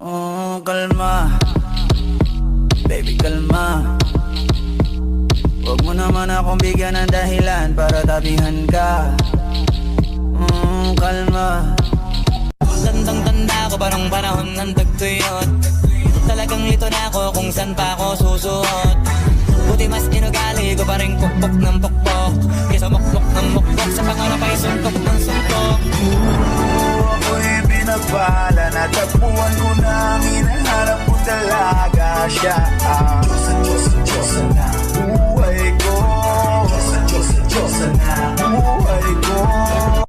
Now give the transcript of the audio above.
Oh, kalma. Baby, kalma. Huwag mo naman akong bigyan ng dahilan para tabihan ka. Kalma. Tandang-tanda ko parang panahon ng tagtuyot. Talagang lito na ako kung saan pa ako susuot. Buti mas inugali ko pa rin pukpok ng pukpok kaysa mukpok ng mukpok sa pangarap ay suntok ng suntok. Ako'y pinagpala, natagpuan ko na ang hinahanap ko talaga siya. Diyosa na buhay ko, Diyosa na buhay ko.